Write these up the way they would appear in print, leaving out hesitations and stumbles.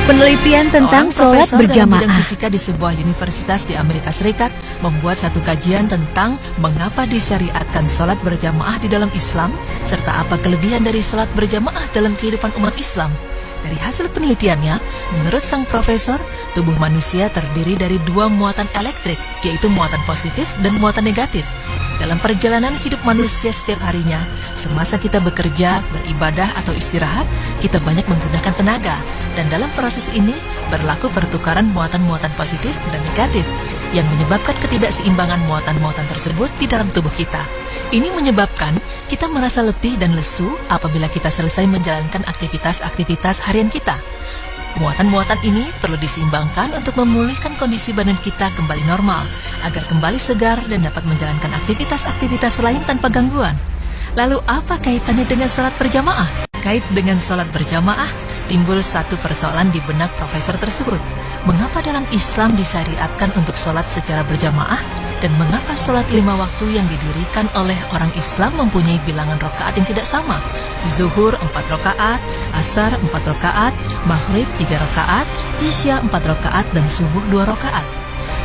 Penelitian tentang sholat Profesor dalam bidang berjamaah. fisika di sebuah universitas di Amerika Serikat membuat satu kajian tentang mengapa disyariatkan sholat berjamaah di dalam Islam, serta apa kelebihan dari sholat berjamaah dalam kehidupan umat Islam. Dari hasil penelitiannya, menurut sang profesor, tubuh manusia terdiri dari dua muatan elektrik, yaitu muatan positif dan muatan negatif. Dalam perjalanan hidup manusia setiap harinya, semasa kita bekerja, beribadah, atau istirahat, kita banyak menggunakan tenaga. Dan dalam proses ini, berlaku pertukaran muatan-muatan positif dan negatif, yang menyebabkan ketidakseimbangan muatan-muatan tersebut di dalam tubuh kita. Ini menyebabkan kita merasa letih dan lesu apabila kita selesai menjalankan aktivitas-aktivitas harian kita. Muatan-muatan ini perlu diseimbangkan untuk memulihkan kondisi badan kita kembali normal, agar kembali segar dan dapat menjalankan aktivitas-aktivitas lain tanpa gangguan. Lalu apa kaitannya dengan sholat berjamaah? Kait dengan sholat berjamaah, timbul satu persoalan di benak profesor tersebut. Mengapa dalam Islam disyariatkan untuk sholat secara berjamaah? Dan mengapa sholat 5 waktu yang didirikan oleh orang Islam mempunyai bilangan rakaat yang tidak sama? Zuhur 4 rakaat, Asar 4 rakaat, Maghrib 3 rakaat, Isya 4 rakaat, dan Subuh 2 rakaat.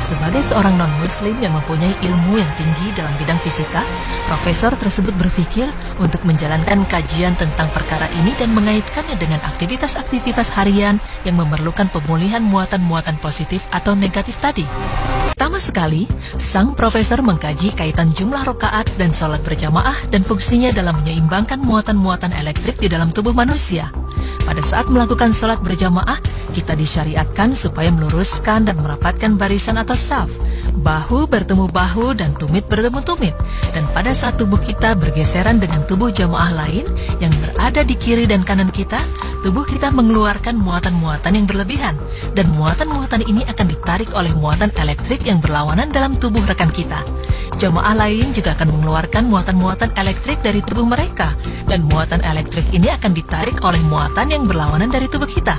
Sebagai seorang non-muslim yang mempunyai ilmu yang tinggi dalam bidang fisika, profesor tersebut berpikir untuk menjalankan kajian tentang perkara ini dan mengaitkannya dengan aktivitas-aktivitas harian yang memerlukan pemulihan muatan-muatan positif atau negatif tadi. Pertama sekali, sang profesor mengkaji kaitan jumlah rakaat dan sholat berjamaah dan fungsinya dalam menyeimbangkan muatan-muatan elektrik di dalam tubuh manusia. Pada saat melakukan sholat berjamaah, kita disyariatkan supaya meluruskan dan merapatkan barisan atau saf. Bahu bertemu bahu dan tumit bertemu tumit. Dan pada saat tubuh kita bergeseran dengan tubuh jamaah lain yang berada di kiri dan kanan kita, tubuh kita mengeluarkan muatan-muatan yang berlebihan. Dan muatan-muatan ini akan ditarik oleh muatan elektrik yang berlawanan dalam tubuh rekan kita. Jamaah lain juga akan mengeluarkan muatan-muatan elektrik dari tubuh mereka. Dan muatan elektrik ini akan ditarik oleh muatan yang berlawanan dari tubuh kita.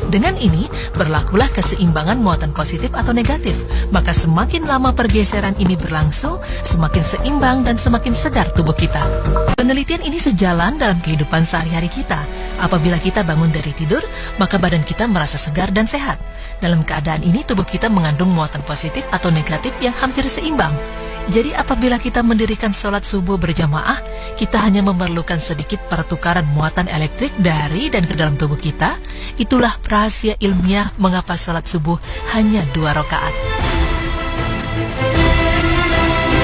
Dengan ini, berlakulah keseimbangan muatan positif atau negatif. Maka semakin lama pergeseran ini berlangsung, semakin seimbang dan semakin segar tubuh kita. Penelitian ini sejalan dalam kehidupan sehari-hari kita. Apabila kita bangun dari tidur, maka badan kita merasa segar dan sehat. Dalam keadaan ini, tubuh kita mengandung muatan positif atau negatif yang hampir seimbang. Jadi apabila kita mendirikan sholat subuh berjamaah, kita hanya memerlukan sedikit pertukaran muatan elektrik dari dan ke dalam tubuh kita. Itulah rahasia ilmiah mengapa sholat subuh hanya 2 rakaat.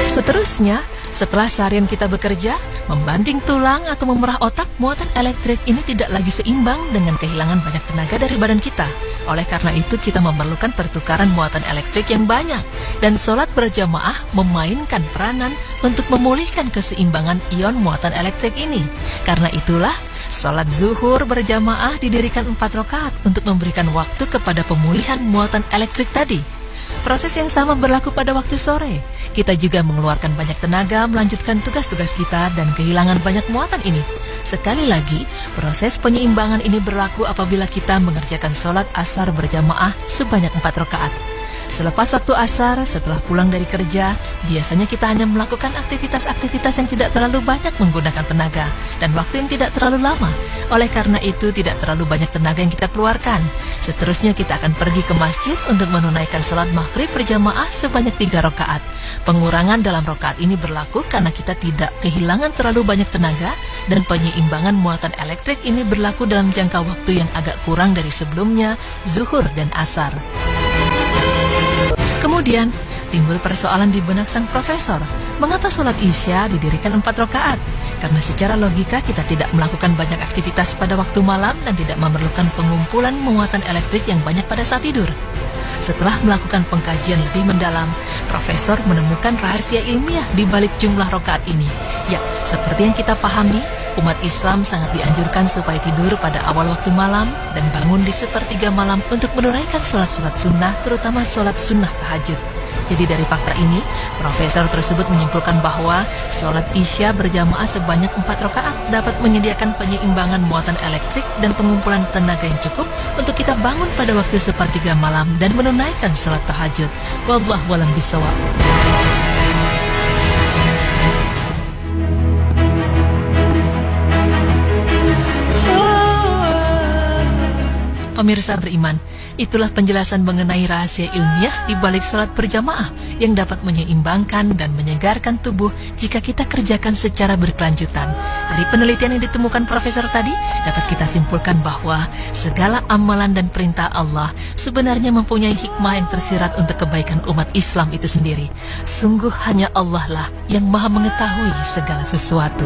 Seterusnya, setelah seharian kita bekerja, membanting tulang atau memerah otak, muatan elektrik ini tidak lagi seimbang dengan kehilangan banyak tenaga dari badan kita. Oleh karena itu, kita memerlukan pertukaran muatan elektrik yang banyak. Dan sholat berjamaah memainkan peranan untuk memulihkan keseimbangan ion muatan elektrik ini. Karena itulah, sholat zuhur berjamaah didirikan 4 rakaat untuk memberikan waktu kepada pemulihan muatan elektrik tadi. Proses yang sama berlaku pada waktu sore. Kita juga mengeluarkan banyak tenaga melanjutkan tugas-tugas kita dan kehilangan banyak muatan ini. Sekali lagi, proses penyeimbangan ini berlaku apabila kita mengerjakan sholat asar berjamaah sebanyak 4 rakaat. Selepas waktu asar, setelah pulang dari kerja, biasanya kita hanya melakukan aktivitas-aktivitas yang tidak terlalu banyak menggunakan tenaga dan waktu yang tidak terlalu lama. Oleh karena itu, tidak terlalu banyak tenaga yang kita keluarkan. Seterusnya kita akan pergi ke masjid untuk menunaikan sholat maghrib berjamaah sebanyak 3 rakaat. Pengurangan dalam rakaat ini berlaku karena kita tidak kehilangan terlalu banyak tenaga dan penyeimbangan muatan elektrik ini berlaku dalam jangka waktu yang agak kurang dari sebelumnya, zuhur dan asar. Kemudian, timbul persoalan di benak sang profesor. Mengapa sholat isya didirikan 4 rakaat? Karena secara logika kita tidak melakukan banyak aktivitas pada waktu malam dan tidak memerlukan pengumpulan muatan elektrik yang banyak pada saat tidur. Setelah melakukan pengkajian lebih mendalam, profesor menemukan rahasia ilmiah di balik jumlah rakaat ini. Ya, seperti yang kita pahami, umat Islam sangat dianjurkan supaya tidur pada awal waktu malam dan bangun di sepertiga malam untuk menunaikan sholat-sholat sunnah, terutama sholat sunnah tahajud. Jadi dari fakta ini, profesor tersebut menyimpulkan bahwa sholat isya berjamaah sebanyak 4 rakaat dapat menyediakan penyeimbangan muatan elektrik dan pengumpulan tenaga yang cukup untuk kita bangun pada waktu sepertiga malam dan menunaikan sholat tahajud. Wallahu a'lam bishawab. Pemirsa beriman, itulah penjelasan mengenai rahasia ilmiah di balik sholat berjamaah yang dapat menyeimbangkan dan menyegarkan tubuh jika kita kerjakan secara berkelanjutan. Dari penelitian yang ditemukan Profesor tadi, dapat kita simpulkan bahwa segala amalan dan perintah Allah sebenarnya mempunyai hikmah yang tersirat untuk kebaikan umat Islam itu sendiri. Sungguh hanya Allah lah yang maha mengetahui segala sesuatu.